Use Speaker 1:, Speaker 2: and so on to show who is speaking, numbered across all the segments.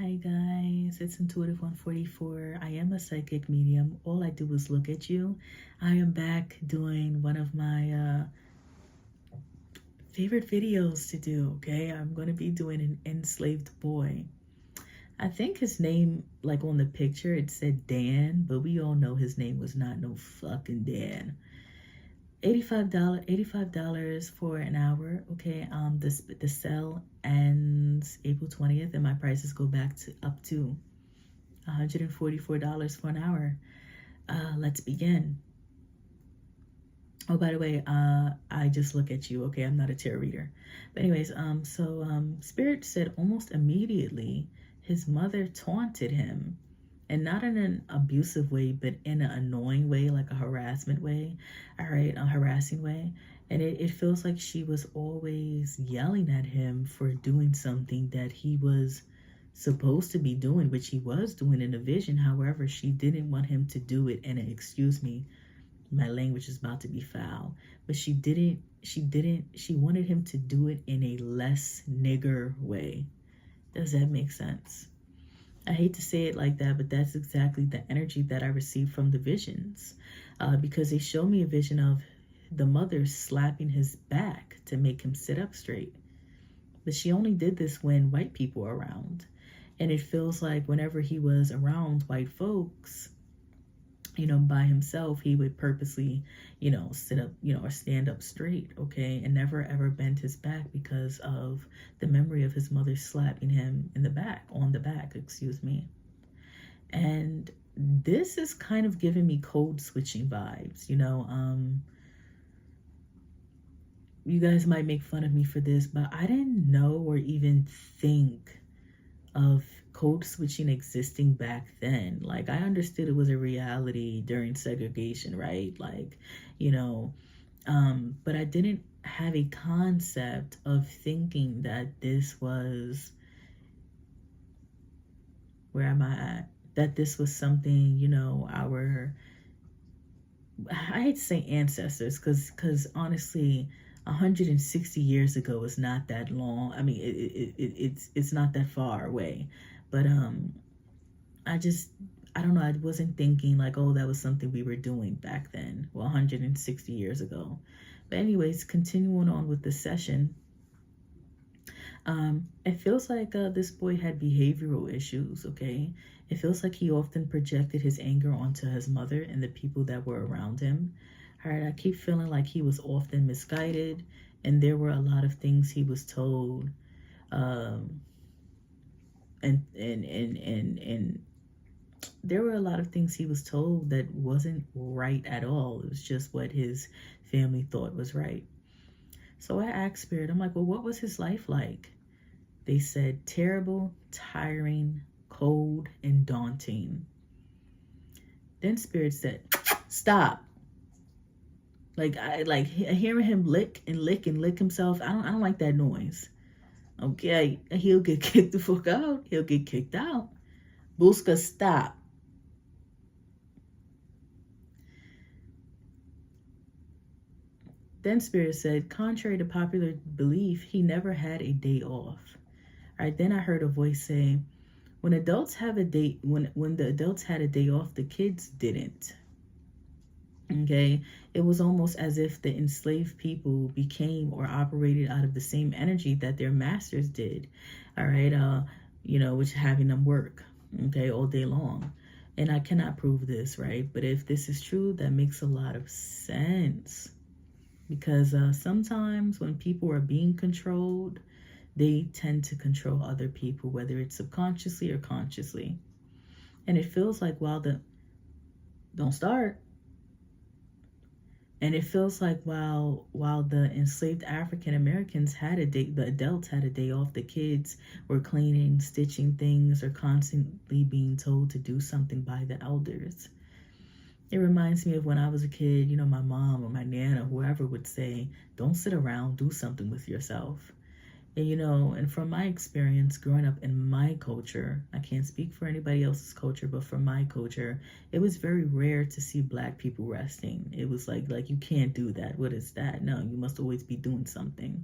Speaker 1: Hi guys, it's Intuitive 144. I am a psychic medium. All I do is look at you. I am back doing one of my favorite videos to do, okay? I'm going to be doing an enslaved boy. I think his name, like on the picture, it said Dan, but we all know his name was not no fucking Dan. $85 for an hour, okay? The sale ends April 20th and my prices go back to up to $144 for an hour. Let's begin. Oh, by the way, I just look at you, okay? I'm not a tarot reader. But anyways, Spirit said almost immediately his mother taunted him, and not in an abusive way, but in an annoying way, like a harassment way, all right, a harassing way. And it feels like she was always yelling at him for doing something that he was supposed to be doing, which he was doing in a vision. However, she didn't want him to do it in a, excuse me, my language is about to be foul, but she wanted him to do it in a less nigger way. Does that make sense? I hate to say it like that, but that's exactly the energy that I received from the visions, because they show me a vision of the mother slapping his back to make him sit up straight. But she only did this when white people are around. And it feels like whenever he was around white folks, by himself, he would purposely, sit up, or stand up straight, okay, and never ever bend his back because of the memory of his mother slapping him on the back, excuse me. And this is kind of giving me code switching vibes, you guys might make fun of me for this, but I didn't know or even think of code switching existing back then. Like, I understood it was a reality during segregation, right? Like, but I didn't have a concept of thinking that this was, where am I at? That this was something, I hate to say ancestors, because honestly, 160 years ago is not that long. I mean, it's not that far away, but I don't know. I wasn't thinking like, oh, that was something we were doing back then. Well, 160 years ago. But anyways, continuing on with the session, it feels like this boy had behavioral issues, okay? It feels like he often projected his anger onto his mother and the people that were around him. All right, I keep feeling like he was often misguided, and there were a lot of things he was told, and there were a lot of things he was told that wasn't right at all. It was just what his family thought was right. So I asked Spirit, I'm like, well, what was his life like? They said terrible, tiring, cold, and daunting. Then Spirit said, stop. Like, I like hearing him lick and lick and lick himself. I don't like that noise. Okay, he'll get kicked the fuck out. He'll get kicked out. Busca, stop. Then Spirit said, contrary to popular belief, he never had a day off. All right, then I heard a voice say, when adults have a day, when the adults had a day off, the kids didn't. Okay, it was almost as if the enslaved people became or operated out of the same energy that their masters did. All right, which having them work, okay, all day long. And I cannot prove this, right? But if this is true, that makes a lot of sense. Because sometimes when people are being controlled, they tend to control other people, whether it's subconsciously or consciously. And it feels like don't start. And it feels like while the enslaved African Americans had a day, the adults had a day off, the kids were cleaning, stitching things, or constantly being told to do something by the elders. It reminds me of when I was a kid, my mom or my nana, whoever would say, don't sit around, do something with yourself. And, and from my experience growing up in my culture, I can't speak for anybody else's culture, but for my culture, it was very rare to see Black people resting. It was like you can't do that. What is that? No, you must always be doing something.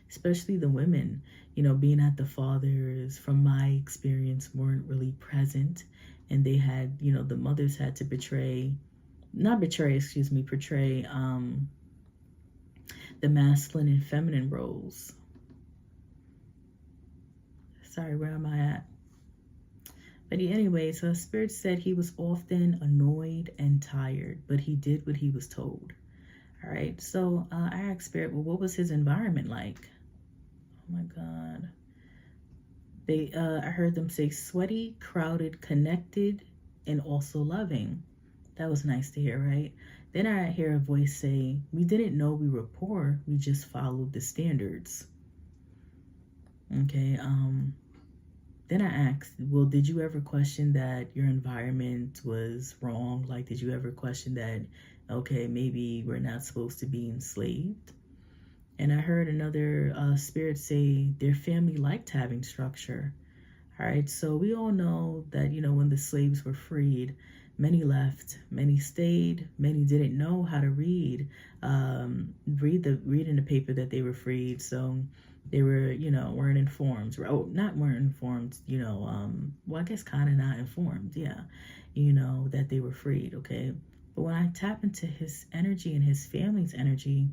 Speaker 1: especially the women, you know, being at the fathers, from my experience, weren't really present. And they had, you know, the mothers had to portray the masculine and feminine roles. Sorry, where am I at? But anyways, Spirit said he was often annoyed and tired, but he did what he was told. All right, so I asked Spirit, well, what was his environment like? Oh my God. I heard them say sweaty, crowded, connected, and also loving. That was nice to hear, right? Then I hear a voice say, we didn't know we were poor, we just followed the standards. Okay, then I asked, well, did you ever question that your environment was wrong? Like, did you ever question that, okay, maybe we're not supposed to be enslaved? And I heard another spirit say their family liked having structure. All right, so we all know that, you know, when the slaves were freed, many left, many stayed, many didn't know how to read in the paper that they were freed. So they were, you know, weren't informed. Oh, not weren't informed, you know, well, I guess kind of not informed, yeah, you know, that they were freed, okay? But when I tap into his energy and his family's energy,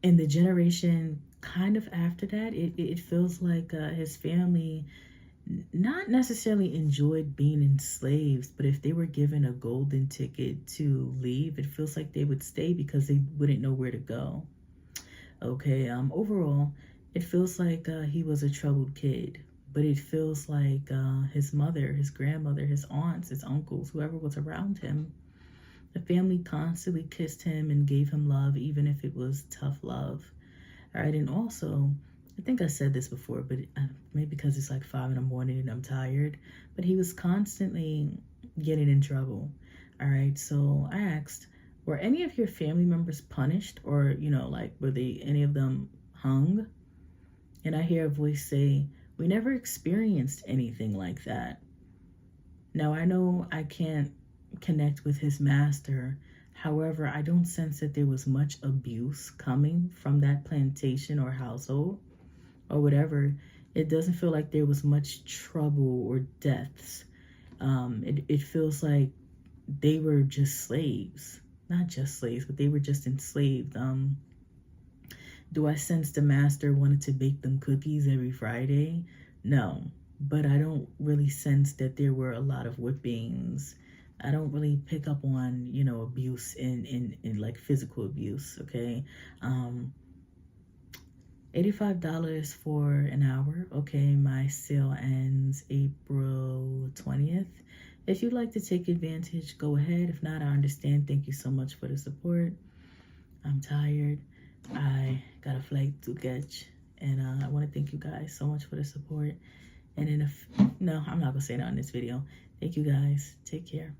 Speaker 1: in the generation kind of after that, it feels like his family not necessarily enjoyed being enslaved, but if they were given a golden ticket to leave, it feels like they would stay because they wouldn't know where to go. Okay, overall, it feels like he was a troubled kid, but it feels like his mother, his grandmother, his aunts, his uncles, whoever was around him, the family constantly kissed him and gave him love, even if it was tough love. All right, and also, I think I said this before, but maybe because it's like 5 in the morning and I'm tired, but he was constantly getting in trouble. All right, so I asked, were any of your family members punished, or, you know, like, were any of them hung? And I hear a voice say, we never experienced anything like that. Now, I know I can't connect with his master. However, I don't sense that there was much abuse coming from that plantation or household or whatever. It doesn't feel like there was much trouble or deaths. It feels like they were just slaves. Not just slaves, but they were just enslaved. Do I sense the master wanted to bake them cookies every Friday? No, but I don't really sense that there were a lot of whippings. I don't really pick up on, you know, abuse in like physical abuse, okay? $85 for an hour. Okay, my sale ends April 20th. If you'd like to take advantage, go ahead. If not, I understand. Thank you so much for the support. I'm tired. I got a flight to catch. And I want to thank you guys so much for the support. And no, I'm not going to say that on this video. Thank you guys. Take care.